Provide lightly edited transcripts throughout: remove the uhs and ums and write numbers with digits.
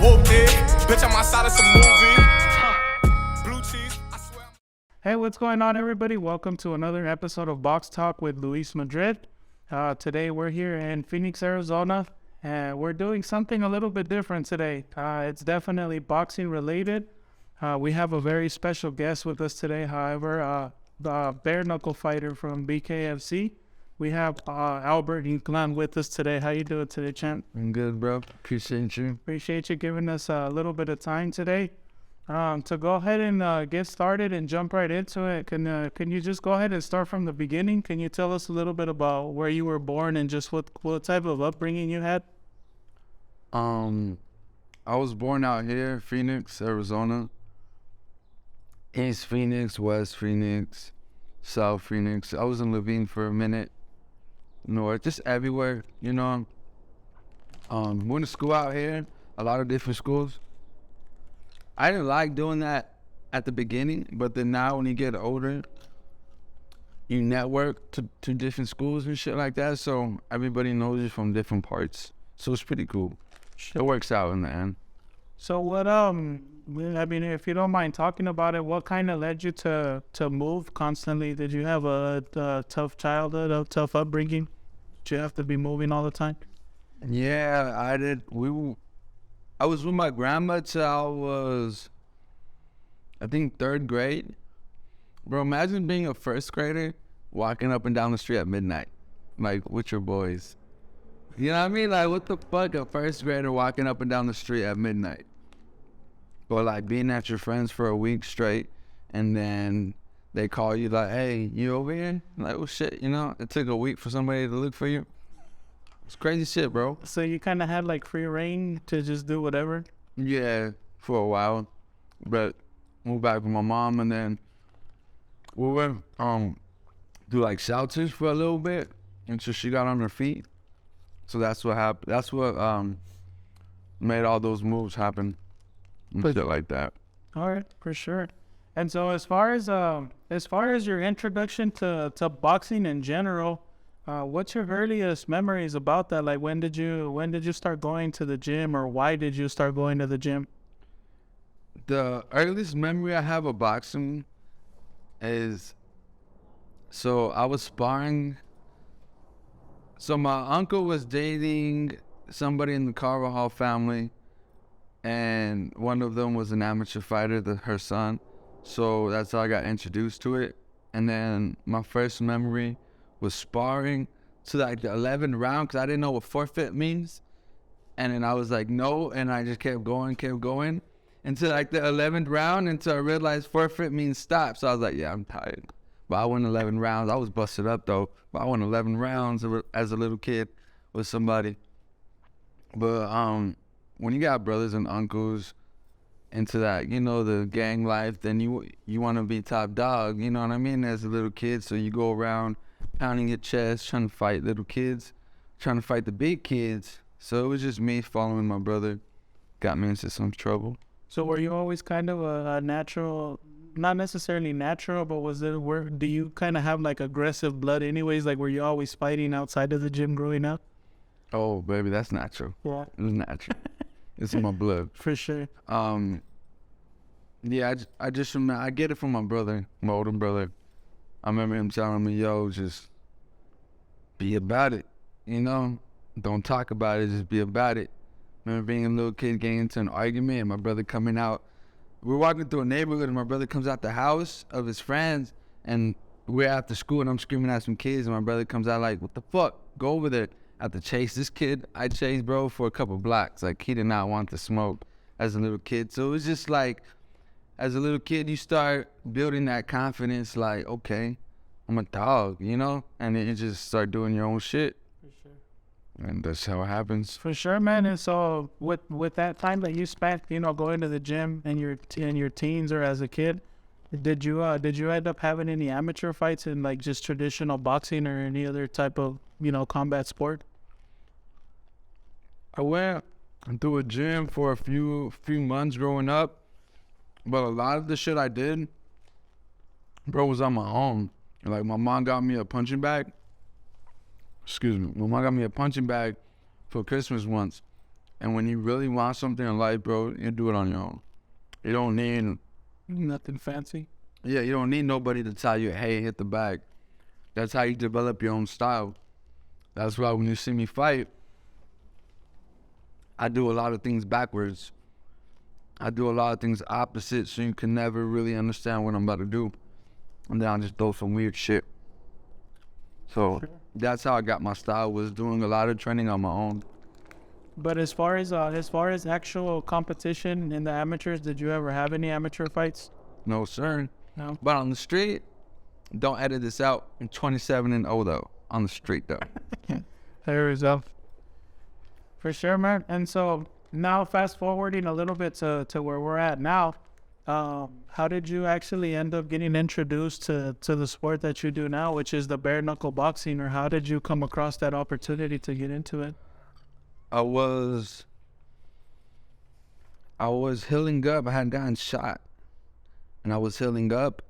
Whoop it, bitch, I'm outside of some movie. Blue cheese, I swear. Hey, what's going on, everybody? Welcome to another episode of Box Talk with Luis Madrid. Today we're here in Phoenix, Arizona, and we're doing something a little bit different today. It's definitely boxing related. We have a very special guest with us today, however, the bare knuckle fighter from BKFC. We have Albert Inclan with us today. How you doing today, champ? I'm good, bro. Appreciate you. Appreciate you giving us a little bit of time today. To go ahead and get started and jump right into it, can you just go ahead and start from the beginning? Can you tell us a little bit about where you were born and just what type of upbringing you had? I was born out here, Phoenix, Arizona. East Phoenix, West Phoenix, South Phoenix. I was in Levine for a minute. North, just everywhere, you know. Went to school out here, a lot of different schools. I didn't like doing that at the beginning, but then now when you get older, you network to different schools and shit like that, so everybody knows you from different parts. So it's pretty cool. It works out in the end. So what, I mean, if you don't mind talking about it, what kind of led you to move constantly? Did you have a tough childhood, a tough upbringing? Did you have to be moving all the time? Yeah, I did. I was with my grandma till I was, I think, 3rd grade. Bro, imagine being a 1st grader walking up and down the street at midnight, like with your boys. You know what I mean? Like, what the fuck, a 1st grader walking up and down the street at midnight? Or like being at your friends for a week straight, and then they call you like, hey, you over here? Like, oh shit, you know? It took a week for somebody to look for you. It's crazy shit, bro. So you kind of had like free reign to just do whatever? Yeah, for a while. But moved back with my mom, and then we went do like shelters for a little bit until she got on her feet. So that's what happened. That's what made all those moves happen and shit like that. All right, for sure. And so as far as your introduction to boxing in general, what's your earliest memories about that? Like, when did you start going to the gym, or why did you start going to the gym? The earliest memory I have of boxing is, so I was sparring. So my uncle was dating somebody in the Carvajal family, and one of them was an amateur fighter, her son. So that's how I got introduced to it. And then my first memory was sparring to like the 11th round, because I didn't know what forfeit means. And then I was like, no, and I just kept going until like the 11th round, until I realized forfeit means stop. So I was like, yeah, I'm tired. But I won 11 rounds. I was busted up though, but I won 11 rounds as a little kid with somebody. But when you got brothers and uncles into that, you know, the gang life, then you want to be top dog, you know what I mean, as a little kid. So you go around pounding your chest, trying to fight little kids, trying to fight the big kids. So it was just me following my brother, got me into some trouble. So were you always kind of a natural, not necessarily natural, but do you kind of have like aggressive blood anyways? Like, were you always fighting outside of the gym growing up? Oh, baby, that's natural. Yeah. It was natural. It's in my blood. For sure. Yeah, I just remember, I get it from my brother, my older brother. I remember him telling me, yo, just be about it, you know? Don't talk about it, just be about it. Remember being a little kid, getting into an argument, and my brother coming out. We're walking through a neighborhood, and my brother comes out the house of his friends, and we're after school, and I'm screaming at some kids, and my brother comes out like, what the fuck? Go over there. I have to chase this kid. I chased, bro, for a couple blocks. Like, he did not want to smoke as a little kid. So it was just like, as a little kid, you start building that confidence, like, okay, I'm a dog, you know? And then you just start doing your own shit. For sure. And that's how it happens. For sure, man. And so with that time that you spent, you know, going to the gym in your teens or as a kid, did you end up having any amateur fights in like just traditional boxing or any other type of, you know, combat sport? I went through a gym for a few months growing up, but a lot of the shit I did, bro, was on my own. Like, my mom got me a punching bag. My mom got me a punching bag for Christmas once. And when you really want something in life, bro, you do it on your own. You don't need Nothing fancy. Yeah, you don't need nobody to tell you, hey, hit the bag. That's how you develop your own style. That's why when you see me fight, I do a lot of things backwards. I do a lot of things opposite, so you can never really understand what I'm about to do. And then I'll just throw some weird shit. So that's how I got my style, was doing a lot of training on my own. But as far as actual competition in the amateurs, did you ever have any amateur fights? No, sir. No. But on the street, don't edit this out. I'm 27-0 though. On the street though. There is up. For sure, man. And so now fast forwarding a little bit to where we're at now, how did you actually end up getting introduced to the sport that you do now, which is the bare knuckle boxing, or how did you come across that opportunity to get into it? I was healing up. I had gotten shot, and I was healing up,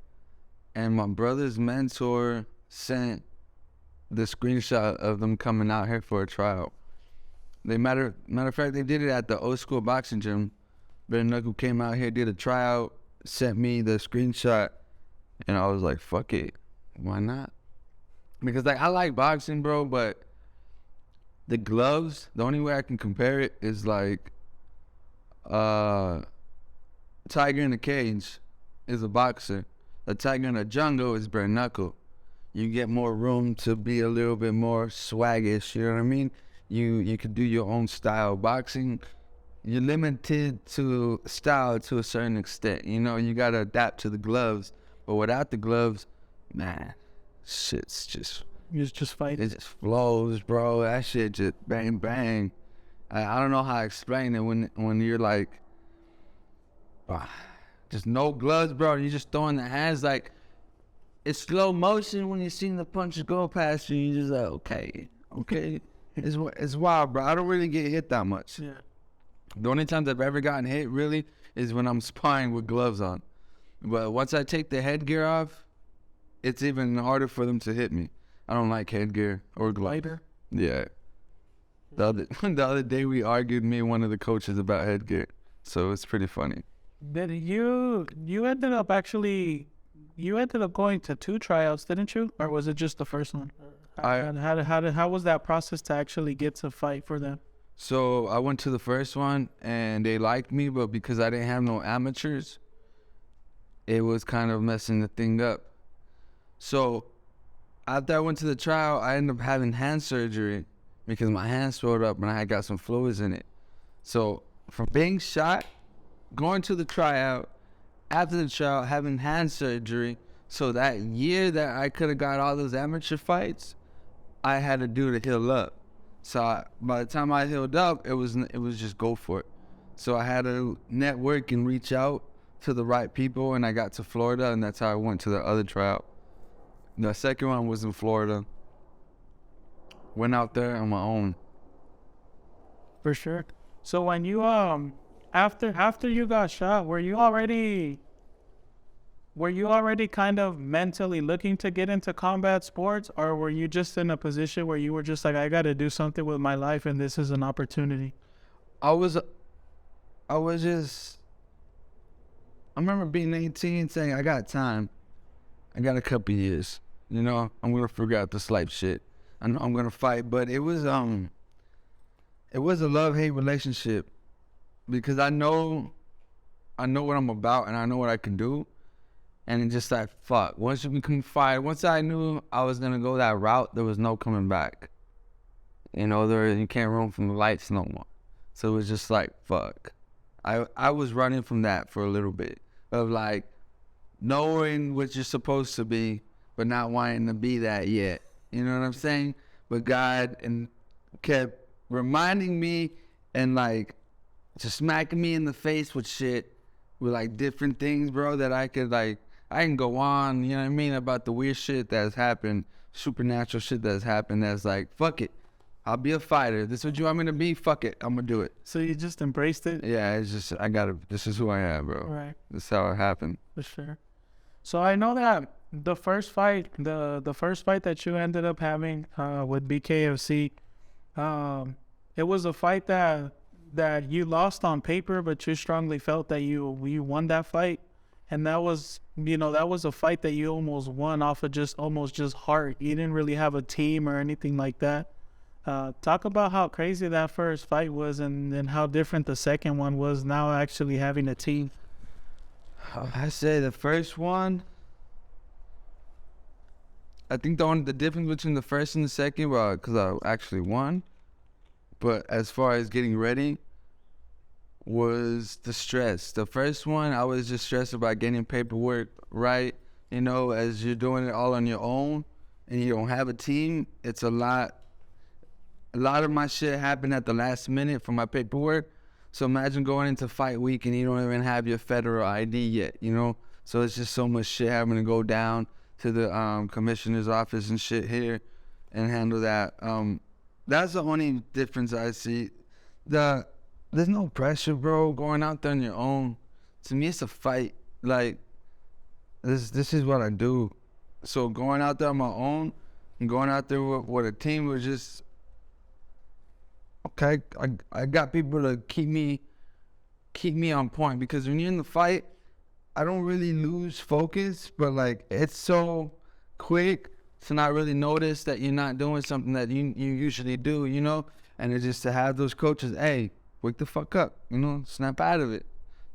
and my brother's mentor sent the screenshot of them coming out here for a tryout. Matter of fact, they did it at the old school boxing gym. Bare Knuckle came out here, did a tryout, sent me the screenshot, and I was like, fuck it, why not? Because like I like boxing, bro, but the gloves, the only way I can compare it is like Tiger in the Cage is a boxer. A Tiger in the Jungle is bare knuckle. You get more room to be a little bit more swaggish, you know what I mean? You can do your own style. Boxing, you're limited to style to a certain extent. You know, you gotta adapt to the gloves. But without the gloves, man, shit's just... You just fight. It just flows, bro. That shit just bang, bang. I don't know how to explain it when you're like, just no gloves, bro. You're just throwing the hands like, it's slow motion when you see the punches go past you. You're just like, okay. It's wild, bro. I don't really get hit that much. Yeah. The only times I've ever gotten hit, really, is when I'm sparring with gloves on. But once I take the headgear off, it's even harder for them to hit me. I don't like headgear or gloves. Lighter? Yeah. The other day we argued, me and one of the coaches, about headgear. So it's pretty funny. Did you ended up going to 2 tryouts, didn't you? Or was it just the first one? How was that process to actually get to fight for them? So I went to the first one and they liked me, but because I didn't have no amateurs, it was kind of messing the thing up. So after I went to the trial, I ended up having hand surgery because my hand swelled up and I had got some fluids in it. So from being shot, going to the tryout, after the trial, having hand surgery, so that year that I could have got all those amateur fights, I had to do to heal up. So by the time I healed up, it was just go for it. So I had to network and reach out to the right people, and I got to Florida, and that's how I went to the other tryout. The second one was in Florida. Went out there on my own. For sure. So when you after you got shot, were you already kind of mentally looking to get into combat sports, or were you just in a position where you were just like, I got to do something with my life and this is an opportunity? I remember being 18 saying, I got time. I got a couple years. You know, I'm going to figure out this life shit. I know I'm going to fight, but it was a love-hate relationship because I know what I'm about and I know what I can do. And it just like, fuck, once you become fired, once I knew I was going to go that route, there was no coming back. You know, you can't run from the lights no more. So it was just like, fuck. I was running from that for a little bit of like knowing what you're supposed to be, but not wanting to be that yet. You know what I'm saying? But God kept reminding me and like just smacking me in the face with shit, with like different things, bro, that I can go on, you know what I mean, about the weird shit that's happened, supernatural shit that's happened that's like, fuck it. I'll be a fighter. This is what you want me to be? Fuck it. I'm gonna do it. So you just embraced it? Yeah, it's just, this is who I am, bro. Right. This is how it happened. For sure. So I know that the first fight that you ended up having with BKFC, it was a fight that that you lost on paper, but you strongly felt that you won that fight, and that was that was a fight that you almost won off of almost just heart. You didn't really have a team or anything like that. Talk about how crazy that first fight was, and how different the second one was now actually having a team. I say the first one, I think the difference between the first and the second, well, because I actually won, but as far as getting ready, was the stress. The first one, I was just stressed about getting paperwork right. As you're doing it all on your own and you don't have a team, it's a lot. A lot of my shit happened at the last minute for my paperwork. So imagine going into fight week and you don't even have your federal ID yet, So it's just so much shit having to go down to the commissioner's office and shit here and handle that. That's the only difference I see. There's no pressure, bro, going out there on your own. To me, it's a fight. Like, this is what I do. So going out there on my own and going out there with a team was just, okay, I got people to keep me on point, because when you're in the fight, I don't really lose focus, but like it's so quick to not really notice that you're not doing something that you usually do, and it's just to have those coaches, hey, wake the fuck up, snap out of it.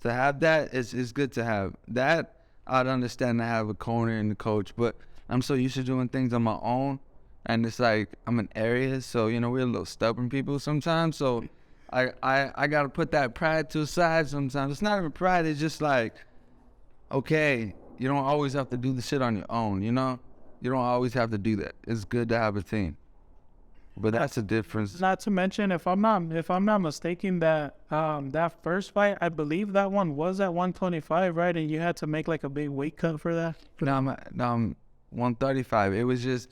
To have that is good to have. That I'd understand to have a corner and the coach, but I'm so used to doing things on my own. And it's like, I'm in areas, so, we're a little stubborn people sometimes. So I got to put that pride to the side sometimes. It's not even pride. It's just like, okay, you don't always have to do the shit on your own, You don't always have to do that. It's good to have a team. But that's the difference. Not to mention, if I'm not mistaken, that that first fight, I believe that one was at 125, right? And you had to make like a big weight cut for that. No, I'm 135. It was just,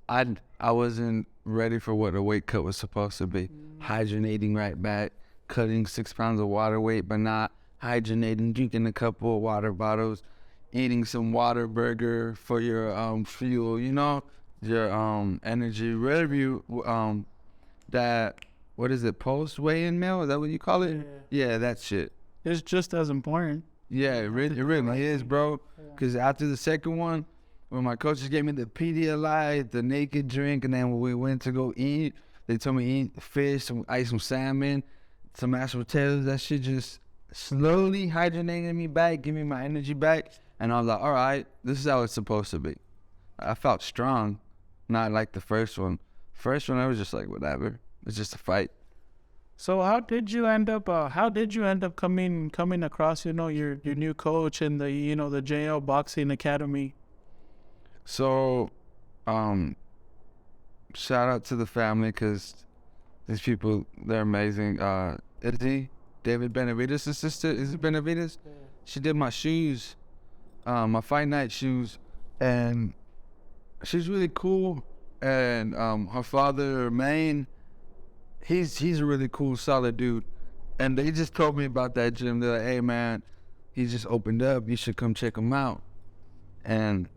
I wasn't ready for what a weight cut was supposed to be. Hydrogenating right back, cutting 6 pounds of water weight, but not hydrogenating, drinking a couple of water bottles, eating some water burger for your fuel, your energy, whatever you that, what is it, post weigh-in meal? Is that what you call it? Yeah, that shit. It's just as important. Yeah, it really is, bro. Because after the second one, when my coaches gave me the Pedialyte, the naked drink, and then when we went to go eat, they told me eat fish, some salmon, some mashed potatoes. That shit just slowly hydrogenated me back, give me my energy back. And I was like, all right, this is how it's supposed to be. I felt strong, not like the first one. First one, I was just like, whatever. It's just a fight. So how did you end up coming across, your new coach and the JL Boxing Academy? So, shout out to the family, because these people, they're amazing. Izzy, David Benavides' sister, is it Benavides? Yeah. She did my shoes, my fight night shoes, and she's really cool. And her father, Maine, he's a really cool, solid dude. And they just told me about that gym. They're like, hey, man, he just opened up. You should come check him out. And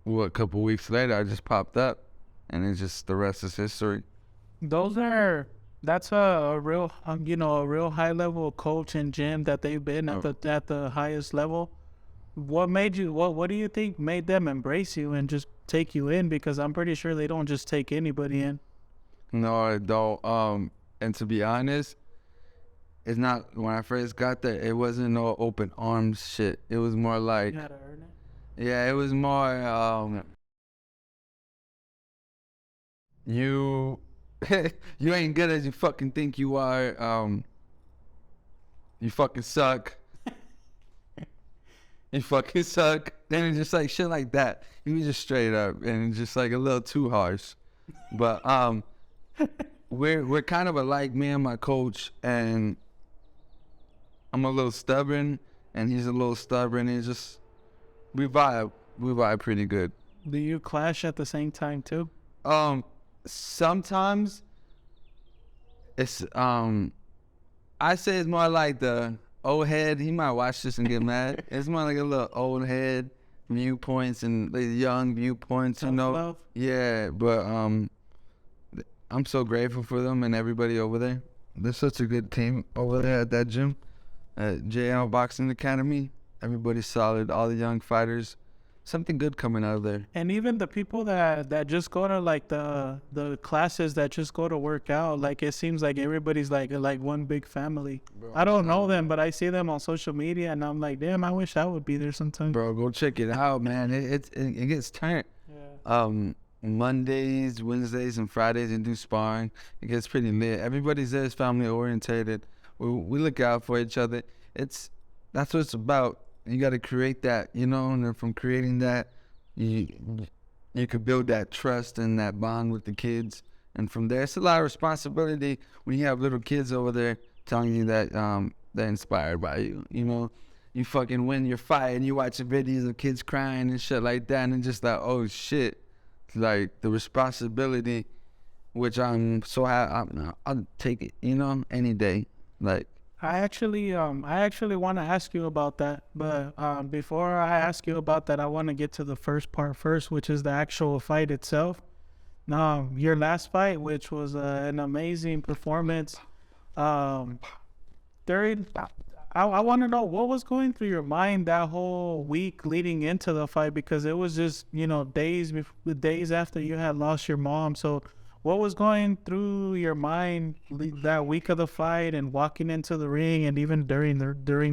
a couple weeks later, I just popped up, and it's just, the rest is history. That's a real, a real high level coach and gym that they've been at the highest level. What do you think made them embrace you and just take you in? Because I'm pretty sure they don't just take anybody in. No, I don't. And to be honest, it's not, when I first got there, it wasn't no open arms shit. It was more like, you had to earn it. Yeah, it was more, you ain't good as you fucking think you are. You fucking suck. You fucking suck. Then it's just like shit like that. He was just straight up, and it's just like a little too harsh. But we're kind of alike, me and my coach, and I'm a little stubborn, and he's a little stubborn. It's just, we vibe pretty good. Do you clash at the same time too? Sometimes it's I say it's more like the old head. He might watch this and get mad. It's more like a little old head viewpoints and the young viewpoints, Love. Yeah, but I'm so grateful for them and everybody over there. There's such a good team over there at that gym, at JL Boxing Academy. Everybody's solid. All the young fighters. Something good coming out of there. And even the people that just go to like the classes that just go to work out, like it seems like everybody's like one big family. Bro, I don't know them, but I see them on social media, and I'm like, damn, I wish I would be there sometime. Bro, go check it out, man. It gets tight. Yeah. Mondays, Wednesdays, and Fridays they do sparring. It gets pretty lit. Everybody's there is family orientated. We look out for each other. That's what it's about. You got to create that, you know, and then from creating that, you could build that trust and that bond with the kids. And from there, it's a lot of responsibility when you have little kids over there telling you that they're inspired by you. You know, you fucking win your fight and you watching videos of kids crying and shit like that, and just like, oh shit, like the responsibility, which I'm so I'll take it, you know, any day, like. I actually want to ask you about that, but before I ask you about that, I want to get to the first part first, which is the actual fight itself. Your last fight, which was an amazing performance. I want to know what was going through your mind that whole week leading into the fight, because it was just, you know, days after you had lost your mom. So what was going through your mind that week of the fight and walking into the ring, and even during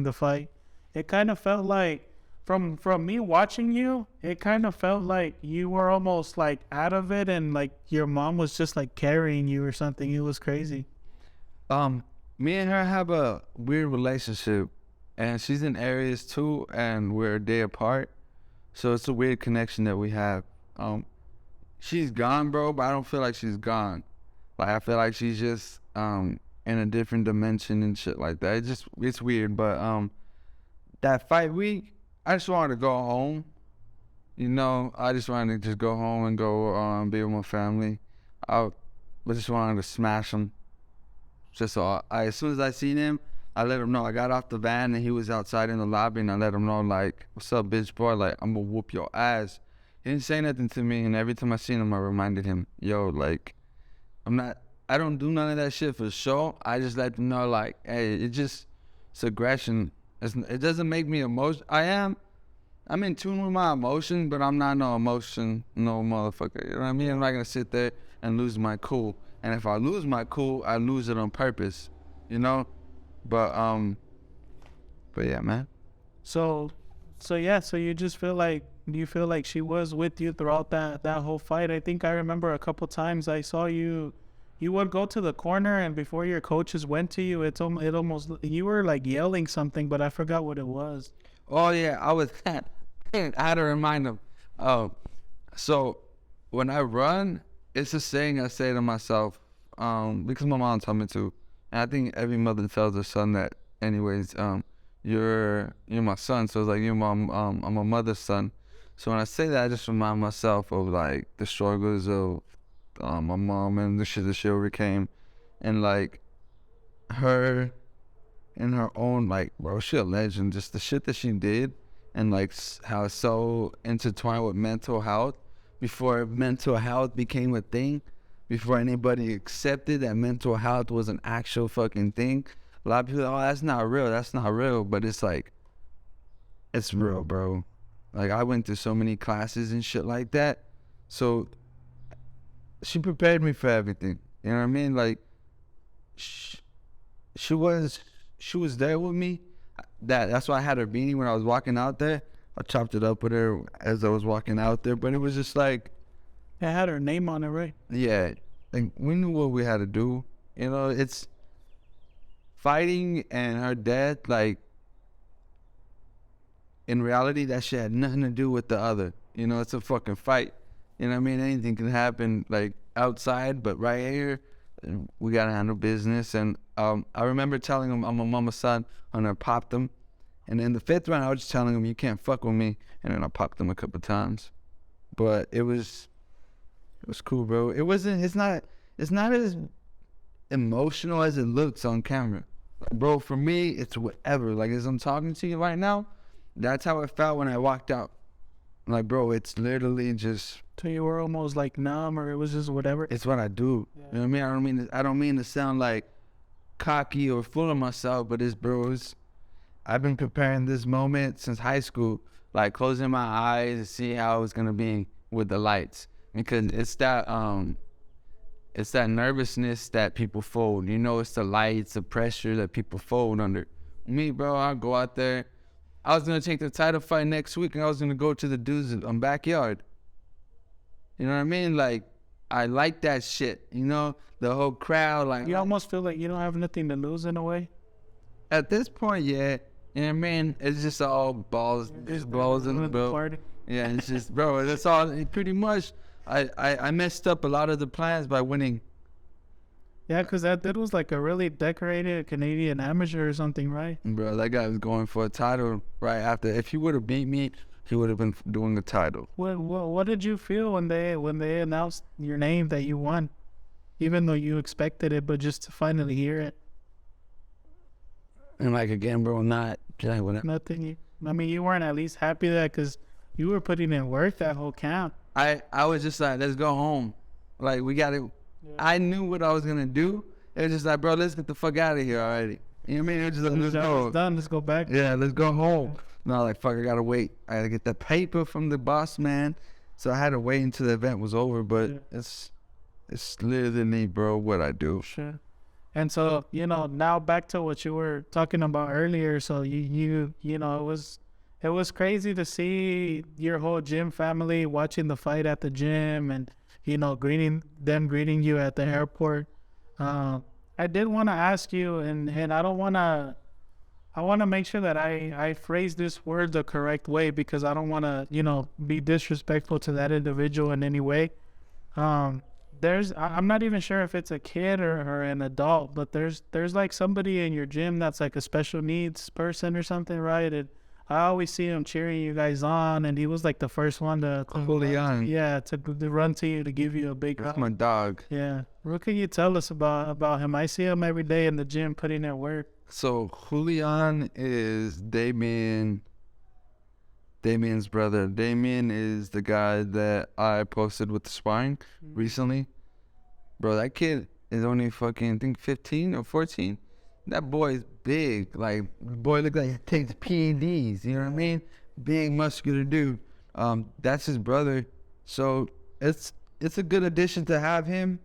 the fight? It kind of felt like, from me watching you, it kind of felt like you were almost like out of it, and like your mom was just like carrying you or something. It was crazy. Me and her have a weird relationship, and she's in Aries too, and we're a day apart, so it's a weird connection that we have. She's gone, bro, but I don't feel like she's gone. Like, I feel like she's just in a different dimension and shit like that. It's weird, but that fight week, I just wanted to go home. You know, I just wanted to just go home and go be with my family. I just wanted to smash him. Just so as soon as I seen him, I let him know. I got off the van and he was outside in the lobby, and I let him know, like, what's up, bitch boy? Like, I'm gonna whoop your ass. He didn't say nothing to me, and every time I seen him, I reminded him, yo, like, I don't do none of that shit for show. I just let them know, like, hey, it's aggression. It doesn't make me emotional. I'm in tune with my emotion, but I'm not no motherfucker. You know what I mean? I'm not gonna sit there and lose my cool. And if I lose my cool, I lose it on purpose, you know? But yeah, man. So you just feel like, do you feel like she was with you throughout that whole fight? I think I remember a couple times I saw you would go to the corner, and before your coaches went to you, it almost, you were like yelling something, but I forgot what it was. Oh yeah, I had to remind them. So when I run, it's a saying I say to myself, because my mom told me to, and I think every mother tells their son that anyways. You're my son, so it's like, I'm a mother's son. So when I say that, I just remind myself of like the struggles of my mom and the shit that she overcame, and like her in her own, like, bro, she a legend. Just the shit that she did, and like how it's so intertwined with mental health. Before mental health became a thing, before anybody accepted that mental health was an actual fucking thing. A lot of people, oh, that's not real, but it's like, it's real, bro. Like, I went through so many classes and shit like that, so she prepared me for everything, you know what I mean? Like, she was there with me. That's why I had her beanie when I was walking out there. I chopped it up with her as I was walking out there, but it was just like, It had her name on it, right? yeah, like, we knew what we had to do, you know. It's fighting and her death, like, in reality, that shit had nothing to do with the other. You know, it's a fucking fight. You know what I mean? Anything can happen, like, outside, but right here, we gotta handle business. And I remember telling him I'm a mama's son, and I popped him. And in the 5th round, I was just telling him, you can't fuck with me. And then I popped him a couple times. But it was cool, bro. It's not as emotional as it looks on camera. Bro, for me, it's whatever. Like, as I'm talking to you right now, that's how it felt when I walked out. Like, bro, it's literally just... So you were almost like numb, or it was just whatever? It's what I do. Yeah. You know what I mean? I don't mean to sound like cocky or full of myself, but it's bros. I've been preparing this moment since high school, like closing my eyes to see how it's gonna be with the lights, because it's that nervousness that people fold. You know, it's the lights, the pressure that people fold under. Me, bro, I'll go out there. I was gonna take the title fight next week, and I was gonna go to the dudes' backyard. You know what I mean? Like, I like that shit. You know, the whole crowd. Like, You almost feel like you don't have nothing to lose in a way. at this point, yeah. You know what I mean? It's just all balls, balls in the bro. Party. Yeah, it's just, bro. That's all. Pretty much, I messed up a lot of the plans by winning. Yeah, because that was like a really decorated Canadian amateur or something, right? Bro, that guy was going for a title right after. If he would have beat me, he would have been doing the title. What did you feel when they announced your name that you won, even though you expected it, but just to finally hear it? And like, again, bro, not like whatever. Nothing. I mean, you weren't at least happy that because you were putting in work that whole camp. I was just like, let's go home. Like, we got to. Yeah. I knew what I was gonna do. It was just like, bro, let's get the fuck out of here already. You know what I mean? It was just like, let's go. It's done. Let's go back. Yeah, let's go home. No, like, fuck, I gotta wait. I gotta get the paper from the boss man. So I had to wait until the event was over. But Yeah. it's literally, bro, what I do. Sure. And so, now back to what you were talking about earlier. So you know, it was crazy to see your whole gym family watching the fight at the gym and, greeting you at the airport. I did want to ask you, and I want to make sure that I phrase this word the correct way, because I don't want to, be disrespectful to that individual in any way. I'm not even sure if it's a kid or an adult, but there's like somebody in your gym that's like a special needs person or something, right? And I always see him cheering you guys on, and he was like the first one to Julian. Yeah, to run to you to give you a big That's hug. my dog. Yeah. What can you tell us about him? I see him every day in the gym putting in work. So Julian is Damien's brother. Damien is the guy that I posted with the sparring recently. Bro, that kid is only fucking, I think, 15 or 14. That boy's big. Like, the boy look like he takes PEDs. You know what I mean? Big, muscular dude. That's his brother. So it's a good addition to have him,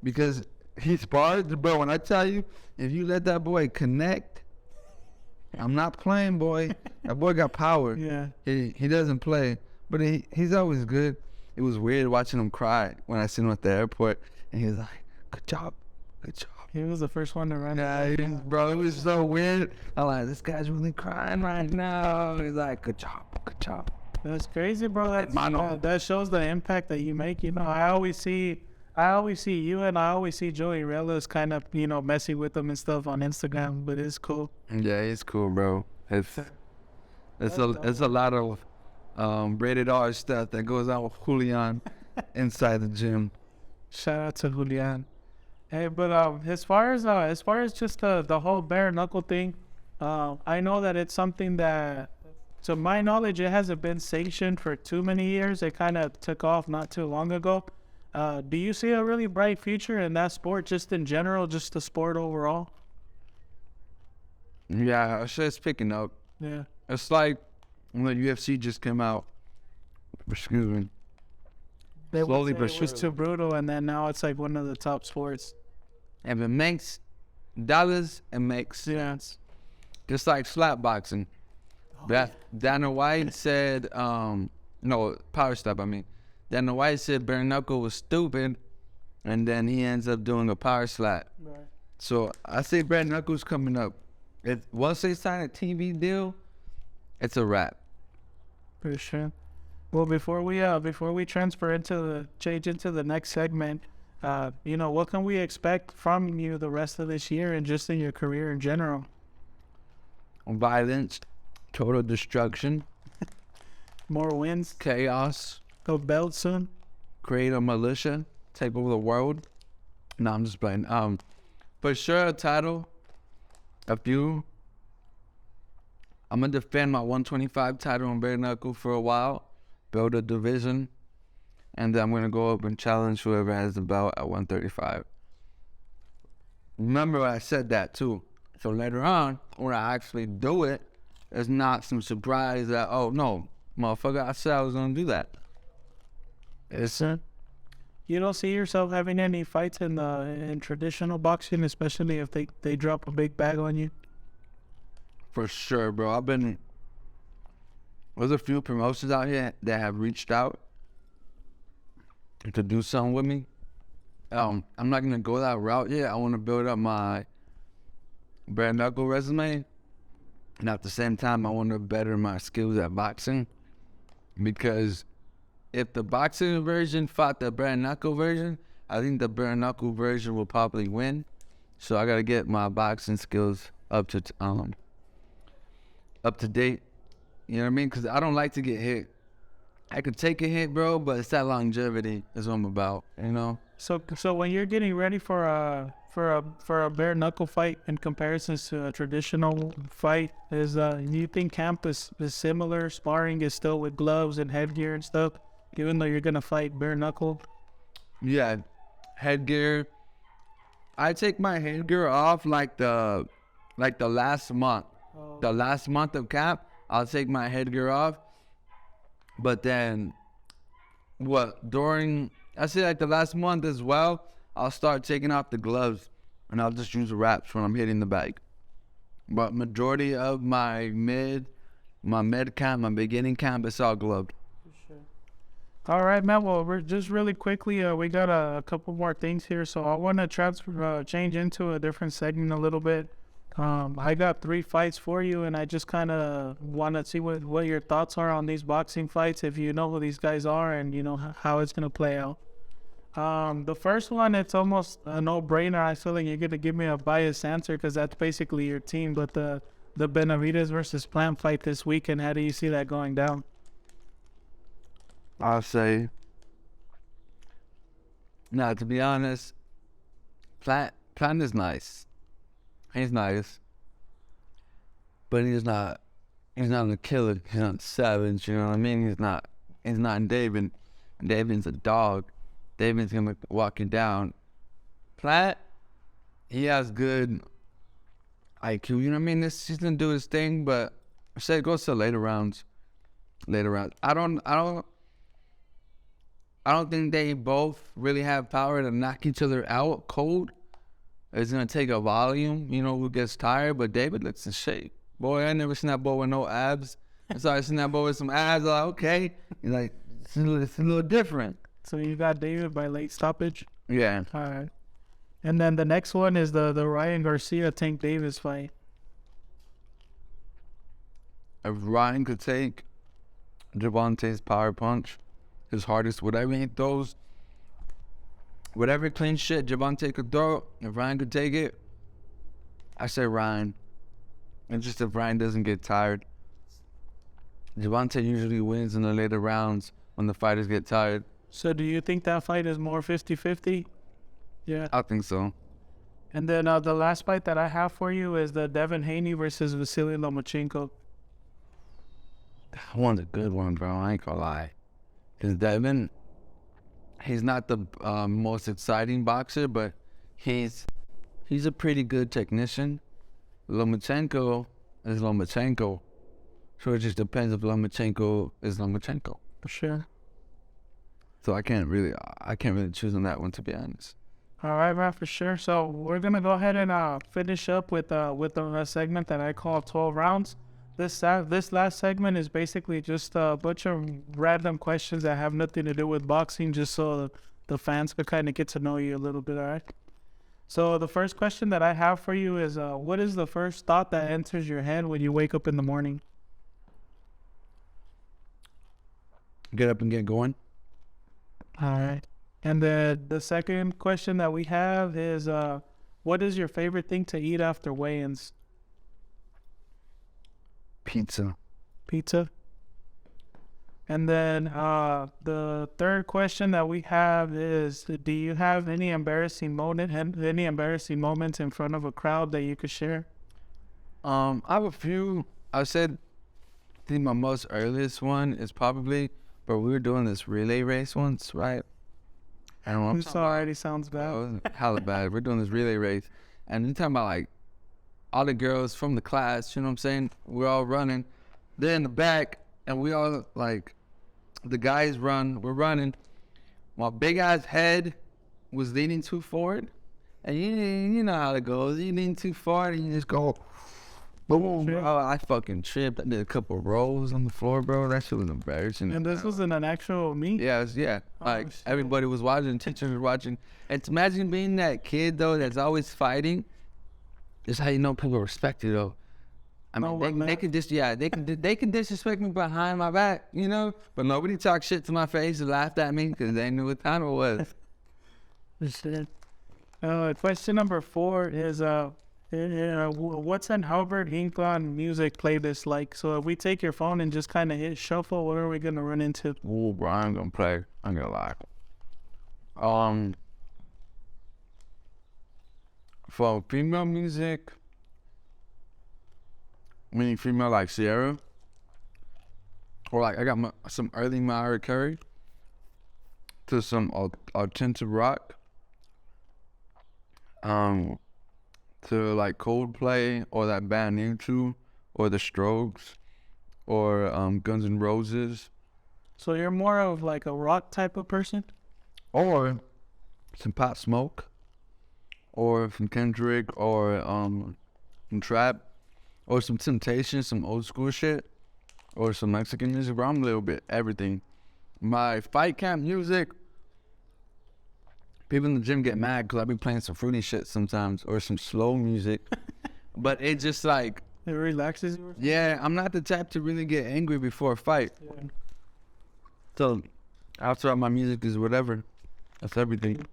because he spars. Bro, when I tell you, if you let that boy connect, I'm not playing, boy. That boy got power. Yeah. He doesn't play, but he's always good. It was weird watching him cry when I seen him at the airport, and he was like, good job. He was the first one to run. Yeah, bro, it was so weird. I'm like, this guy's really crying right now. He's like, good job. That's crazy, bro. Mano. That shows the impact that you make. I always see you, and I always see Joey Rella's kind of, messing with them and stuff on Instagram, but it's cool. Yeah, it's cool, bro. It's a lot of rated R stuff that goes on with Julian inside the gym. Shout out to Julian. Hey, but as far as just the whole bare knuckle thing, I know that it's something that, to my knowledge, it hasn't been sanctioned for too many years. It kind of took off not too long ago. Do you see a really bright future in that sport, just in general, just the sport overall? Yeah, it's picking up. Yeah. It's like when the UFC just came out. Excuse me. They would Slowly say but it was surely. too brutal, and then now it's like one of the top sports. If it makes dollars, it makes. Yeah. Just like slap boxing. Dana White said, no, power step, I mean. Dana White said bare knuckle was stupid, and then he ends up doing a power slap. Right. So I say bare knuckle's coming up. Once they sign a TV deal, it's a wrap. For sure. Well, before we transfer change into the next segment, what can we expect from you the rest of this year and just in your career in general? Violence, total destruction, More wins, chaos, go belt soon. create a militia, take over the world. No, I'm just playing. For sure a title, a few. I'm gonna defend my 125 title in bare knuckle for a while, build a division, and then I'm gonna go up and challenge whoever has the belt at 135. remember I said that too. So later on, when I actually do it, it's not some surprise that, oh no, motherfucker, I said I was gonna do that. It's You don't see yourself having any fights in traditional boxing, especially if they drop a big bag on you? for sure, bro. There's a few promotions out here that have reached out to do something with me. I'm not gonna go that route yet. I want to build up my bare knuckle resume, and at the same time, I want to better my skills at boxing. Because if the boxing version fought the bare knuckle version, I think the bare knuckle version will probably win. So I gotta get my boxing skills up to date. You know what I mean? Because I don't like to get hit. I could take a hit, bro, but it's that longevity is what I'm about. You know. So when you're getting ready for a bare knuckle fight in comparison to a traditional fight, do you think camp is similar? Sparring is still with gloves and headgear and stuff, even though you're gonna fight bare knuckle? Yeah, headgear. I take my headgear off like the last month. Oh. The last month of camp, I'll take my headgear off. But then, I say like the last month as well, I'll start taking off the gloves and I'll just use wraps when I'm hitting the bag. But majority of my mid camp, my beginning camp, it's all gloved. All right, man. Well, we're just really quickly, we got a couple more things here. So I want to change into a different segment a little bit. I got 3 fights for you, and I just kind of want to see what your thoughts are on these boxing fights, if you know who these guys are and you know how it's going to play out. The first one, it's almost a no-brainer. I feel like you're going to give me a biased answer because that's basically your team. But the Benavides versus Plant fight this weekend, how do you see that going down? I'll say, now to be honest, Plant is nice. He's nice, but he's not a killer. He's not savage. You know what I mean? He's not David. David's a dog. David's gonna walk you down. Plant, he has good IQ. You know what I mean? He's gonna do his thing, but I say it goes to later rounds. I don't think they both really have power to knock each other out cold. It's gonna take a volume, you know, who gets tired, but David looks in shape. Boy, I never seen that boy with no abs. So I seen that boy with some abs. I'm like, okay. He's like, it's a little different. So you got David by late stoppage? Yeah. All right. And then the next one is the Ryan Garcia Tank Davis fight. If Ryan could take Gervonta's power punch, his hardest, whatever he throws, whatever clean shit Gervonta could throw, if Ryan could take it, I say Ryan. And just if Ryan doesn't get tired. Gervonta usually wins in the later rounds when the fighters get tired. So do you think that fight is more 50-50? Yeah. I think so. And then the last fight that I have for you is the Devin Haney versus Vasily Lomachenko. That one's a good one, bro. I ain't gonna lie. Because Devin, he's not the most exciting boxer, but he's a pretty good technician. Lomachenko is Lomachenko. So it just depends if Lomachenko is Lomachenko. For sure. So I can't really choose on that one, to be honest. All right, man, for sure. So we're gonna go ahead and finish up with the segment that I call 12 rounds. This last segment is basically just a bunch of random questions that have nothing to do with boxing, just so the fans could kind of get to know you a little bit. All right. So the first question that I have for you is, what is the first thought that enters your head when you wake up in the morning? Get up and get going. All right. And the second question that we have is, what is your favorite thing to eat after weigh-ins? Pizza. Pizza. And then the third question that we have is, do you have any embarrassing moments in front of a crowd that you could share? I have a few. I think my most earliest one is probably, but we were doing this relay race once, right? I don't know. This already sounds bad. It was hella bad. We're doing this relay race, And you're talking about like all the girls from the class, you know what I'm saying? We're all running. They're in the back, and we all like, the guys run, we're running. My big ass head was leaning too forward. And you know how it goes. You lean too far and you just go boom, bro. I fucking tripped. I did a couple rolls on the floor, bro. That shit was embarrassing. And this was in an actual meet? Yeah. Like everybody was watching, teachers were watching. And to imagine being that kid though that's always fighting. Is how you know people respect you though. I mean, they can disrespect me behind my back, you know. But nobody talked shit to my face and laughed at me because they knew what time it was. Question number 4 is what's an Albert Inclan music playlist like? So if we take your phone and just kind of hit shuffle, what are we gonna run into? Ooh, bro, I'm gonna play. I'm gonna lie. For female music, meaning female like Sierra, or like I got some early Mariah Carey to some alternative rock. To like Coldplay or that band U2 or the Strokes or Guns N' Roses. So you're more of like a rock type of person? Or some Pop Smoke or some Kendrick or some trap or some Temptation, some old school shit or some Mexican music, bro. I'm a little bit everything. My fight camp music, people in the gym get mad because I be playing some fruity shit sometimes or some slow music. But it just like... It relaxes you? Yeah, I'm not the type to really get angry before a fight. Yeah. So after my music is whatever. That's everything.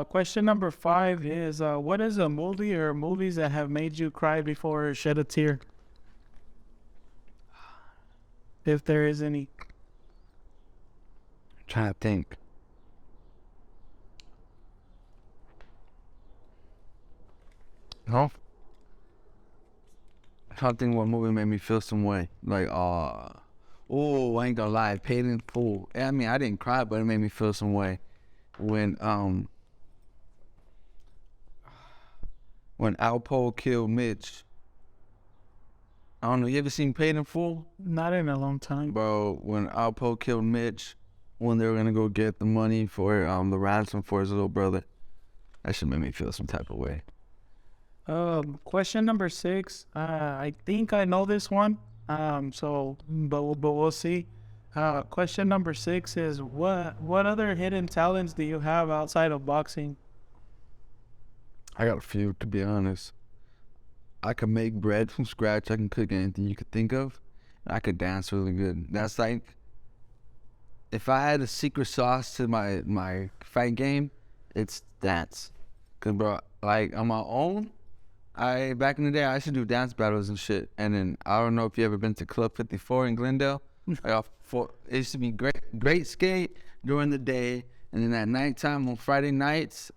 Question number 5 is, what is a movie or movies that have made you cry before or shed a tear? If there is any. I'm trying to think. No. I can't think what movie made me feel some way. Like, I ain't gonna lie, Paid in Full. I mean, I didn't cry, but it made me feel some way. When Alpo killed Mitch. I don't know, you ever seen Paid in Full? Not in a long time. Bro, when Alpo killed Mitch, when they were gonna go get the money for the ransom for his little brother, that should make me feel some type of way. Question number 6. I think I know this one. But we'll see. Question number 6 is what other hidden talents do you have outside of boxing? I got a few, to be honest. I can make bread from scratch. I can cook anything you could think of. I could dance really good. That's like, if I had a secret sauce to my fight game, it's dance. Cause bro, like on my own, back in the day I used to do dance battles and shit. And then I don't know if you ever been to Club 54 in Glendale. It used to be great skate during the day, and then at nighttime on Friday nights,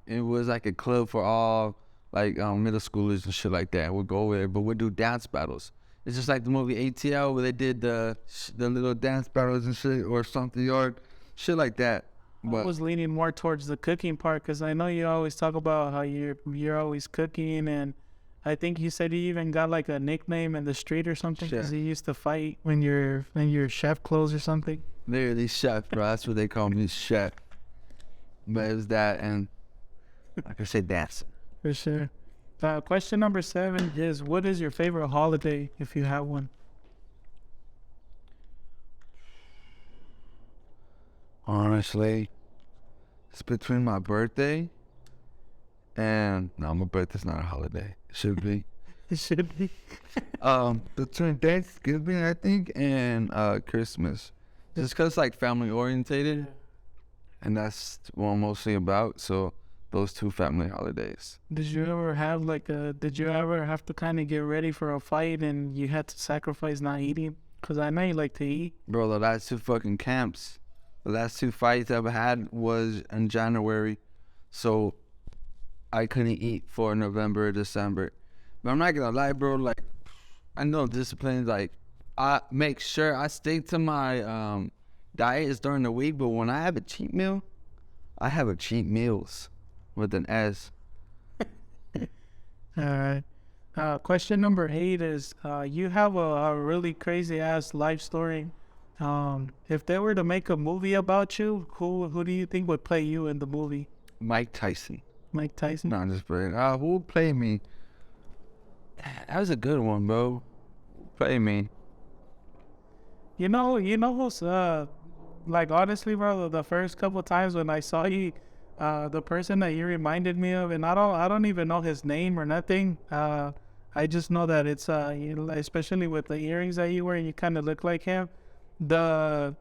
it was like a club for all like middle schoolers and shit like that. We'd go over there, but we'd do dance battles. It's just like the movie ATL where they did the little dance battles and shit, or something yard, shit like that. But I was leaning more towards the cooking part because I know you always talk about how you're always cooking, and I think you said you even got like a nickname in the street or something because you used to fight when you're chef clothes or something. Literally chef, bro. That's what they call me, chef. But it was that, and I could say dancing. For sure. Question number 7 is, what is your favorite holiday if you have one? Honestly, it's between my birthday and no, my birthday's not a holiday. It should be. It should be. Between Thanksgiving, I think, and Christmas. Just because it's like family orientated, and that's what I'm mostly about. So those 2 family holidays. Did you ever have did you ever have to kind of get ready for a fight and you had to sacrifice not eating? Because I know you like to eat. Bro, the last 2 fucking camps, the last 2 fights I ever had was in January. So I couldn't eat for November or December. But I'm not gonna lie, bro, like, I know discipline, like, I make sure I stick to my diet is during the week, but when I have a cheat meal, I have a cheat meals with an S. All right. Question number 8 is you have a really crazy ass life story. If they were to make a movie about you, who do you think would play you in the movie? Mike Tyson. Mike Tyson? No, I'm just playing. Who would play me? That was a good one, bro. Play me. You know who's like honestly, bro, the first couple times when I saw you, the person that you reminded me of, and I don't even know his name or nothing. I just know that it's especially with the earrings that you wear, you kind of look like him. The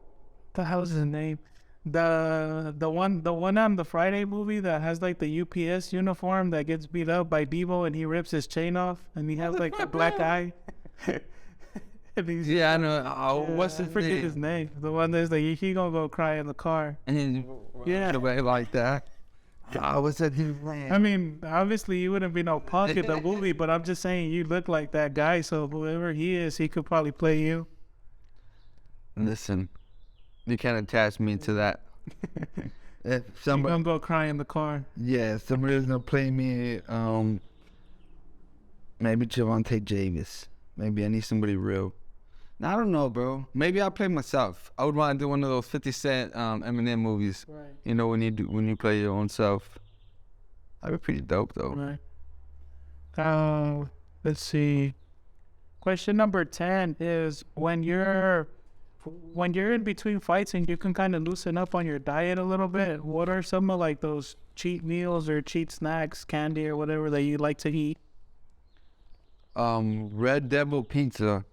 hell's his name? The one on the Friday movie that has like the UPS uniform that gets beat up by Devo and he rips his chain off and he has like the black eye. Yeah, I know. What's I his forget name? his name. The one that's like he gonna go cry in the car. And then Yeah. away like that. What's that his name? I mean, obviously you wouldn't be no punk in the movie, but I'm just saying you look like that guy. So whoever he is, he could probably play you. Listen, you can't attach me to that. If You somebody, gonna go cry in the car. yeah, somebody's gonna play me. Maybe Javante Javis. Maybe I need somebody real. I don't know, bro. Maybe I'll play myself. I would want to do one of those 50 Cent, Eminem movies. Right. You know, when you play your own self. That'd be pretty dope, though. Right. Let's see. Question number 10 is when you're in between fights and you can kind of loosen up on your diet a little bit, what are some of like those cheat meals or cheat snacks, candy or whatever that you like to eat? Red Devil Pizza.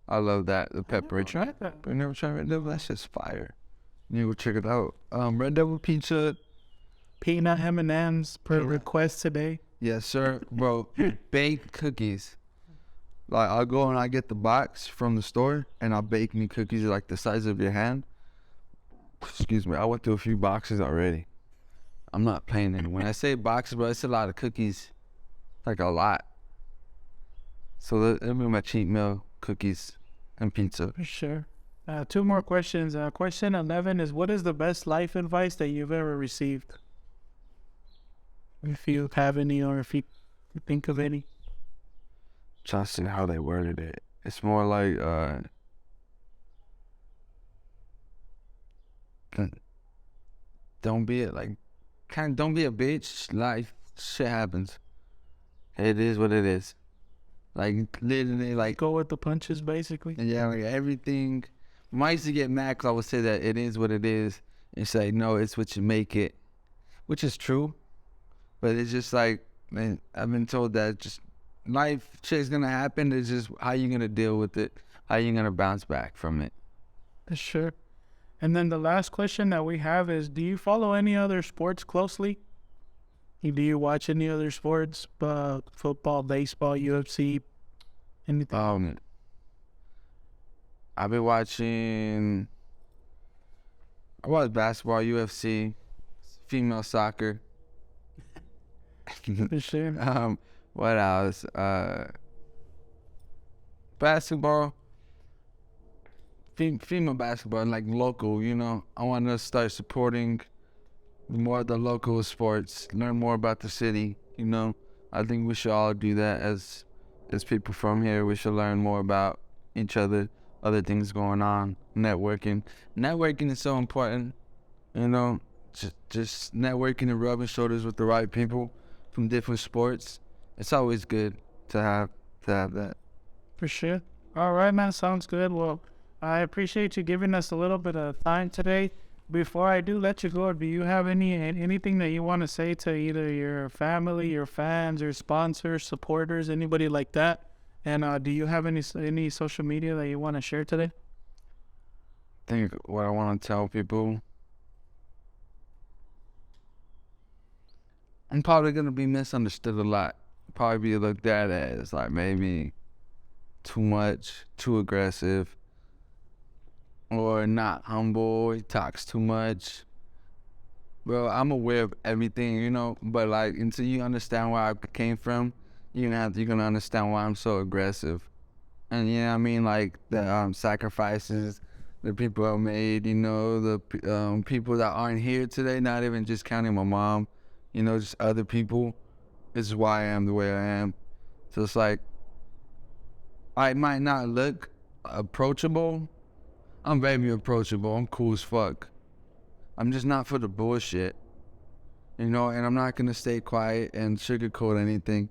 I love that. The pepper. Tried that. You never tried Red Devil? That's just fire. You go check it out. Red Devil Pizza. Peanut M&Ms per request today. Yes, sir. Bro, baked cookies. Like, I'll go and I get the box from the store, and I'll bake me cookies like the size of your hand. Excuse me. I went through a few boxes already. I'm not playing it. When I say boxes, bro, it's a lot of cookies. Like, a lot. So that'll be my cheat meal, cookies and pizza. For sure. 2 more questions. Question 11 is what is the best life advice that you've ever received? If you have any or if you think of any. Just in how they worded it. It's more like, don't be a bitch. Life, shit happens. It is what it is. Like, literally, like, Go with the punches, basically. yeah, like everything. I used to get mad because I would say that it is what it is and say, no, it's what you make it, which is true. But it's just like, man, I've been told that just life shit's gonna happen. It's just how you gonna deal with it, how you gonna bounce back from it. For sure. And then the last question that we have is, do you follow any other sports closely? Do you watch any other sports? Football, baseball, UFC, anything? I've been watching. I watch basketball, UFC, female soccer. For sure. What else? Basketball. Female basketball, like local, you know. I want to start supporting more of the local sports, learn more about the city, you know. I think we should all do that as people from here. We should learn more about each other, other things going on, networking. Networking is so important, you know. Just networking and rubbing shoulders with the right people from different sports. It's always good to have that. For sure. All right, man. Sounds good. Well, I appreciate you giving us a little bit of time today. Before I do let you go, do you have anything that you want to say to either your family, your fans, your sponsors, supporters, anybody like that? And do you have any social media that you want to share today? I think what I want to tell people, I'm probably going to be misunderstood a lot. Probably be looked at as like maybe too much, too aggressive, or not humble. He talks too much. Bro, I'm aware of everything, you know, but like until you understand where I came from, you're gonna understand why I'm so aggressive. And you know what I mean, like the sacrifices that people have made, you know, the people that aren't here today, not even just counting my mom, you know, just other people. is why I am the way I am. So it's like, I might not look approachable. I'm very approachable. I'm cool as fuck. I'm just not for the bullshit. You know, and I'm not going to stay quiet and sugarcoat anything.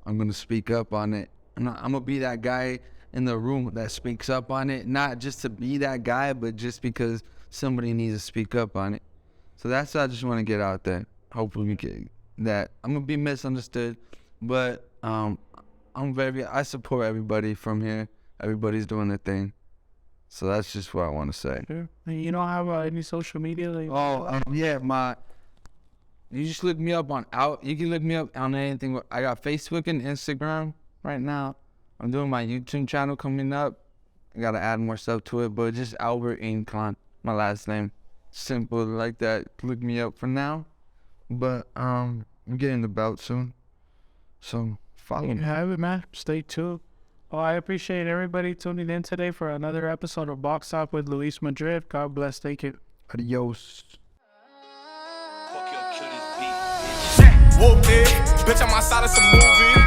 I'm going to speak up on it. I'm going to be that guy in the room that speaks up on it. Not just to be that guy, but just because somebody needs to speak up on it. So that's what I just want to get out there. Hopefully we get that. I'm going to be misunderstood, but I support everybody from here. Everybody's doing their thing. So that's just what I want to say. Sure. And you don't have any social media? You just look me up you can look me up on anything. I got Facebook and Instagram right now. I'm doing my YouTube channel coming up. I got to add more stuff to it, but just Albert Inclan, my last name. Simple like that. Look me up for now. But I'm getting the belt soon. So follow me. You have it, man. Stay tuned. Well, I appreciate everybody tuning in today for another episode of Box Talk with Luis Madrid. God bless. Thank you. Adios. Whoop it, bitch, I'm outside of some movie.